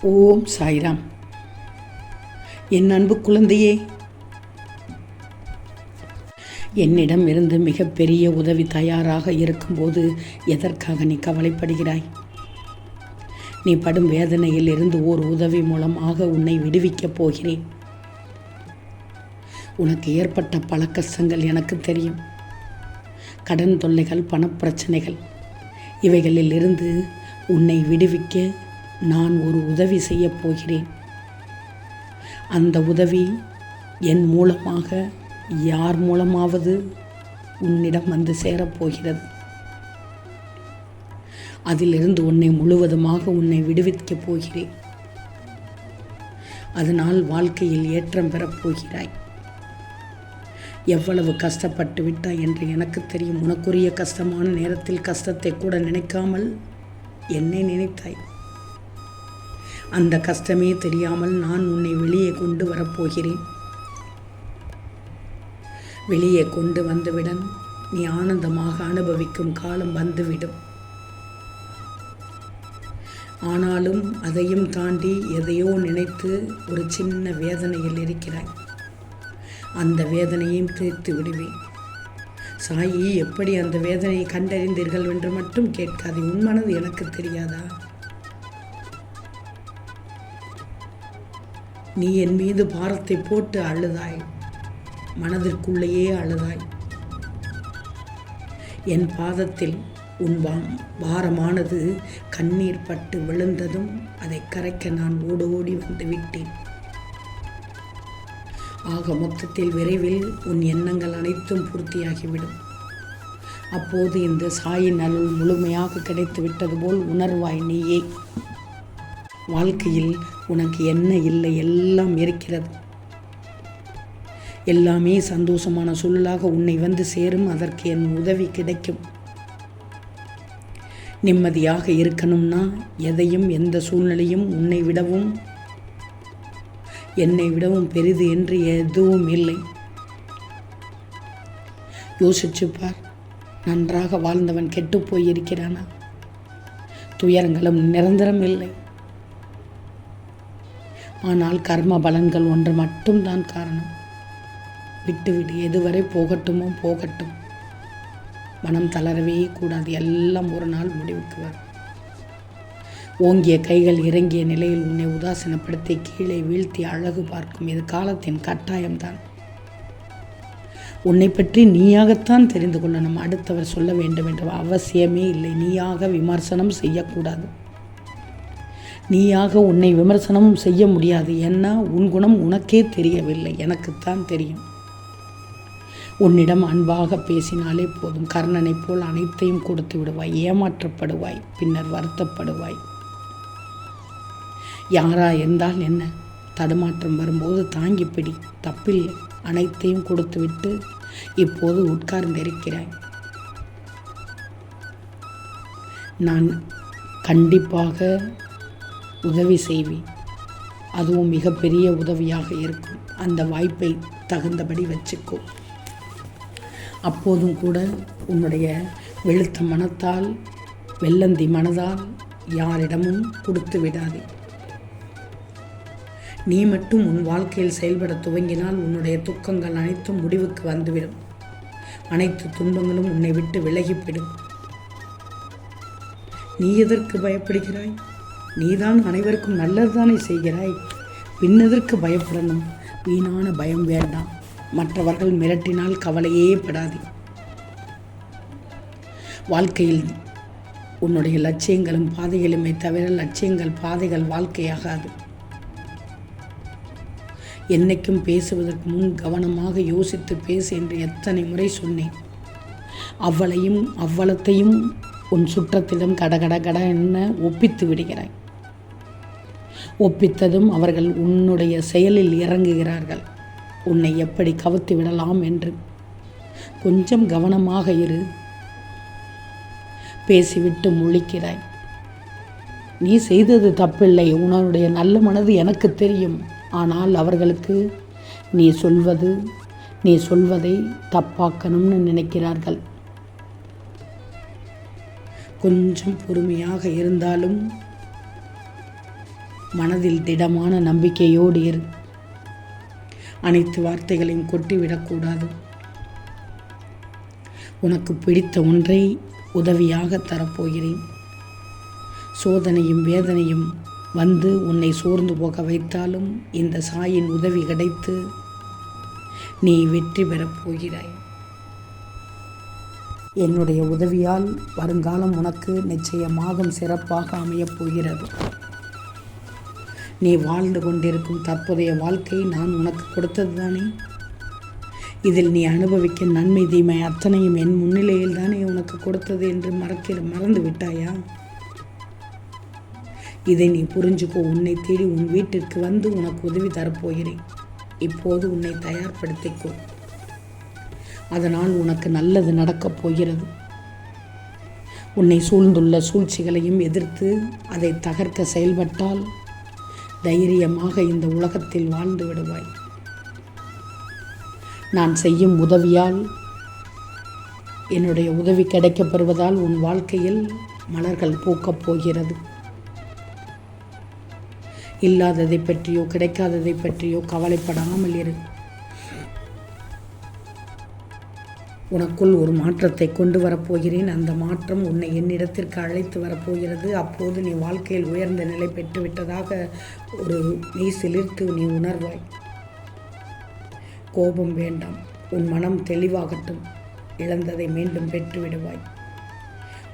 ஓம் சாய்ராம். என் அன்பு குழந்தையே, என்னிடம் இருந்து மிகப்பெரிய உதவி தயாராக இருக்கும்போது எதற்காக நீ கவலைப்படுகிறாய்? நீ படும் வேதனையில் இருந்து ஓர் உதவி மூலமாக உன்னை விடுவிக்கப் போகிறேன். உனக்கு ஏற்பட்ட பல கஷ்டங்கள் எனக்கு தெரியும். கடன் தொல்லைகள், பணப்பிரச்சனைகள், இவைகளில் இருந்து உன்னை விடுவிக்க நான் ஒரு உதவி செய்யப் போகிறேன். அந்த உதவி என் மூலமாக யார் மூலமாவது உன்னிடம் வந்து சேரப்போகிறது. அதிலிருந்து உன்னை முழுவதுமாக உன்னை விடுவிக்கப் போகிறேன். அதனால் வாழ்க்கையில் ஏற்றம் பெறப் போகிறாய். எவ்வளவு கஷ்டப்பட்டு விட்டாய் என்று எனக்கு தெரியும். உனக்குரிய கஷ்டமான நேரத்தில் கஷ்டத்தை கூட நினைக்காமல் என்னை நினைத்தாய். அந்த கஷ்டமே தெரியாமல் நான் உன்னை வெளியே கொண்டு வரப்போகிறேன். வெளியே கொண்டு வந்துவிடன் நீ ஆனந்தமாக அனுபவிக்கும் காலம் வந்துவிடும். ஆனாலும் அதையும் தாண்டி எதையோ நினைத்து ஒரு சின்ன வேதனையில் இருக்கிறாய். அந்த வேதனையும் தீர்த்து விடுவேன். சாயி, எப்படி அந்த வேதனையை கண்டறிந்தீர்கள் என்று மட்டும் கேட்காதே. உன் மனது எனக்கு தெரியாதா? நீ என் மீது பாரத்தை போட்டு அழுதாய். மனதிற்குள்ளேயே அழுதாய். என் பாதத்தில் உன் பாரமானது கண்ணீர் பட்டு விழுந்ததும் அதை கரைக்க நான் ஓடி வந்து விட்டேன். ஆக மொத்தத்தில் விரைவில் உன் எண்ணங்கள் அனைத்தும் பூர்த்தியாகிவிடும். அப்போது இந்த சாயின் அருள் முழுமையாக கிடைத்து விட்டது போல் உணர்வாய் நீயே. வாழ்க்கையில் உனக்கு என்ன இல்லை, எல்லாம் இருக்கிறது. எல்லாமே சந்தோஷமான சூழலாக உன்னை வந்து சேரும். அதற்கு என் உதவி கிடைக்கும். நிம்மதியாக இருக்கணும்னா எதையும் எந்த சூழ்நிலையும் உன்னை விடவும் என்னை விடவும் பெரிது என்று எதுவும் இல்லை. யோசிச்சுப்பார். நன்றாக வாழ்ந்தவன் கெட்டு போயிருக்கிறானா? துயரங்களும் நிரந்தரம் இல்லை. ஆனால் கர்ம பலன்கள் ஒன்று மட்டும்தான் காரணம். விட்டுவிடு. எதுவரை போகட்டுமோ போகட்டும். மனம் தளரவே கூடாது. எல்லாம் ஒரு நாள் முடிவுக்கு வரும். ஓங்கிய கைகள் இறங்கிய நிலையில் உன்னை உதாசீனப்படுத்தி கீழே வீழ்த்தி அழகு பார்க்கும் இது காலத்தின் கட்டாயம்தான். உன்னை பற்றி நீயாகத்தான் தெரிந்து கொள்ளணும். அடுத்தவர் சொல்ல வேண்டும் என்ற அவசியமே இல்லை. நீயாக விமர்சனம் செய்யக்கூடாது. நீயாக உன்னை விமர்சனம் செய்ய முடியாது. ஏன்னா உன் குணம் உனக்கே தெரியவில்லை, எனக்குத்தான் தெரியும். உன்னிடம் அன்பாக பேசினாலே போதும். கர்ணனை போல் அனைத்தையும் கொடுத்து விடுவாய். ஏமாற்றப்படுவாய், பின்னர் வருத்தப்படுவாய். யாரா இருந்தால் என்ன? தடுமாற்றம் வரும்போது தாங்கி பிடி, தப்பில்லை. அனைத்தையும் கொடுத்துவிட்டு இப்போது உட்கார்ந்திருக்கிறாய். நான் கண்டிப்பாக உதவி செய்வேன். அதுவும் மிகப்பெரிய உதவியாக இருக்கும். அந்த வாய்ப்பை தகுந்தபடி வச்சுக்கோ. அப்போதும் கூட உன்னுடைய வெளுத்த மனத்தால், வெள்ளந்தி மனதால் யாரிடமும் கொடுத்து விடாதே. நீ மட்டும் உன் வாழ்க்கையில் செயல்பட துவங்கினால் உன்னுடைய துக்கங்கள் அனைத்தும் முடிவுக்கு வந்துவிடும். அனைத்து துன்பங்களும் உன்னை விட்டு விலகிவிடும். நீ எதற்கு பயப்படுகிறாய்? நீதான் அனைவருக்கும் நல்லதுதானே செய்கிறாய். பின்னதற்கு பயப்படணும்? வீணான பயம் வேண்டாம். மற்றவர்கள் மிரட்டினால் கவலையே படாதே. வாழ்க்கையில் உன்னுடைய லட்சியங்களும் பாதைகளுமே தவிர லட்சியங்கள் பாதைகள் வாழ்க்கையாகாது. என்னைக்கும் பேசுவதற்கு முன் கவனமாக யோசித்து பேசு என்று எத்தனை முறை சொன்னேன். அவ்வளத்தையும் உன் சுற்றத்திடம் கட என்ன ஒப்பித்து விடுகிறாய். ஒப்பித்ததும் அவர்கள் உன்னுடைய செயலில் இறங்குகிறார்கள். உன்னை எப்படி கவுத்து விடலாம் என்று. கொஞ்சம் கவனமாக இரு. பேசிவிட்டு முழிக்கிறாய். நீ செய்தது தப்பில்லை. உன்னுடைய நல்ல மனது எனக்கு தெரியும். ஆனால் அவர்களுக்கு நீ சொல்வதை தப்பாக்கணும்னு நினைக்கிறார்கள். கொஞ்சம் பொறுமையாக இருந்தாலும் மனதில் திடமான நம்பிக்கையோடு இரு. அனைத்து வார்த்தைகளையும் கொட்டிவிடக்கூடாது. உனக்கு பிடித்த ஒன்றை உதவியாக தரப்போகிறேன். சோதனையும் வேதனையும் வந்து உன்னை சோர்ந்து போக வைத்தாலும் இந்த சாயின் உதவி கிடைத்து நீ வெற்றி பெறப் போகிறாய். என்னுடைய உதவியால் வருங்காலம் உனக்கு நிச்சயமாக சிறப்பாக அமையப் போகிறது. நீ வாழ்ந்து கொண்டிருக்கும் தற்போதைய வாழ்க்கை நான் உனக்கு கொடுத்தது தானே. இதில் நீ அனுபவிக்க நன்மை தீமை அத்தனையும் என் முன்னிலையில் தானே உனக்கு கொடுத்தது என்று மறந்து விட்டாயா? இதை நீ புரிஞ்சுக்கோ. உன்னை தேடி உன் வீட்டிற்கு வந்து உனக்கு உதவி தரப்போகிறேன். இப்போது உன்னை தயார்படுத்திக்கோ. அதனால் உனக்கு நல்லது நடக்கப் போகிறது. உன்னை சூழ்ந்துள்ள சூழ்ச்சிகளையும் எதிர்த்து அதை தகர்க்க செயல்பட்டால் தைரியமாக இந்த உலகத்தில் வாழ்ந்து விடுவாய். நான் செய்யும் உதவியால் என்னுடைய உதவி கிடைக்கப் பெறுவதால் உன் வாழ்க்கையில் மலர்கள் பூக்கப் போகிறது. இல்லாததை பற்றியோ கிடைக்காததை பற்றியோ கவலைப்படாமல் இரு. உனக்குள் ஒரு மாற்றத்தை கொண்டு வரப்போகிறேன். அந்த மாற்றம் உன்னை என்னிடத்திற்கு அழைத்து வரப்போகிறது. அப்போது நீ வாழ்க்கையில் உயர்ந்த நிலை பெற்றுவிட்டதாக ஒரு மெய் சிலிர்த்து நீ உணர்வாய். கோபம் வேண்டாம். உன் மனம் தெளிவாகட்டும். இழந்ததை மீண்டும் பெற்று விடுவாய்.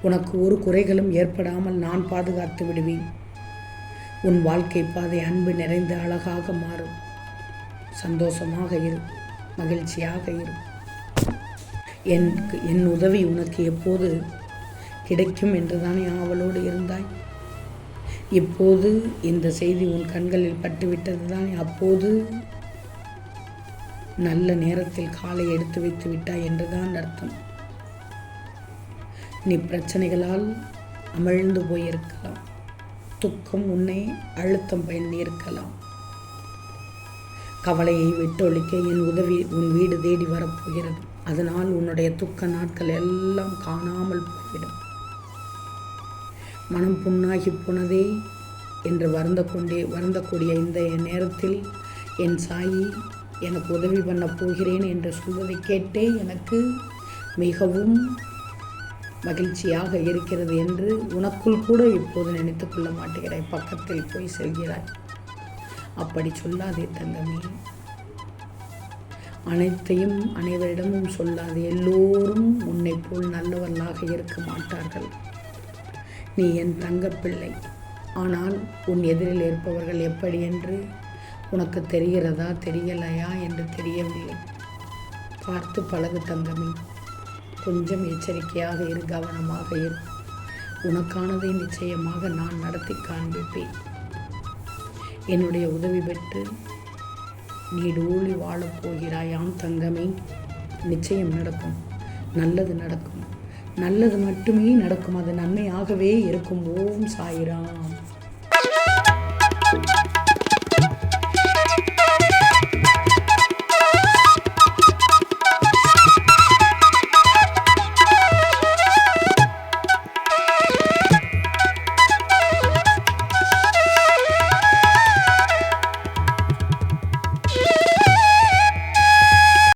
உனக்கு ஒரு குறைகளும் ஏற்படாமல் நான் பாதுகாத்து விடுவேன். உன் வாழ்க்கை பாதை அன்பு நிறைந்த அழகாக மாறும். சந்தோஷமாக இரு. மகிழ்ச்சியாக இரு. என் உதவி உனக்கு எப்போது கிடைக்கும் என்று தானே ஆவலோடு இருந்தாய். இப்போது இந்த செய்தி உன் கண்களில் பட்டுவிட்டது தானே. அப்போது நல்ல நேரத்தில் காலை எடுத்து வைத்து விட்டாய் என்றுதான் அர்த்தம். நீ பிரச்சனைகளால் அமிழ்ந்து போயிருக்கலாம். துக்கம் உன்னை அழுத்தம் பண்ணி இருக்கலாம். கவலையை விட்டொழிக்க என் உதவி உன் வீடு தேடி வரப்போகிறது. அதனால் உன்னுடைய துக்க நாட்கள் எல்லாம் காணாமல் போய்விடும். மனம் புண்ணாகி போனதே என்று வருந்தக்கூடிய இந்த நேரத்தில் என் சாயி எனக்கு உதவி பண்ண போகிறேன் என்று சொல்வதை கேட்டே எனக்கு மிகவும் மகிழ்ச்சியாக இருக்கிறது என்று உனக்குள் கூட இப்போது நினைத்து கொள்ள மாட்டேங்கிறாய். பக்கத்தில் போய் செல்கிறாய். அப்படி சொல்லாதே தங்கமே. அனைத்தையும் அனைவரிடமும் சொல்லாது. எல்லோரும் உன்னை போல் நல்லவர்களாக இருக்க மாட்டார்கள். நீ என் தங்கப்பிள்ளை. ஆனால் உன் எதிரில் இருப்பவர்கள் எப்படி என்று உனக்கு தெரிகிறதா தெரியலையா என்று தெரியவில்லை. பார்த்து பழகு தங்கமே. கொஞ்சம் எச்சரிக்கையாக இரு. கவனமாக இரு. உனக்கானதை நிச்சயமாக நான் நடத்தி காண்பிப்பேன். என்னுடைய உதவி பெற்று நீடூழி வாழப் போகிறாயாம் தங்கமே. நிச்சயம் நடக்கும். நல்லது நடக்கும். நல்லது மட்டுமே நடக்கும். அது நன்மையாகவே இருக்கும். ஓம் சாய்ராம்.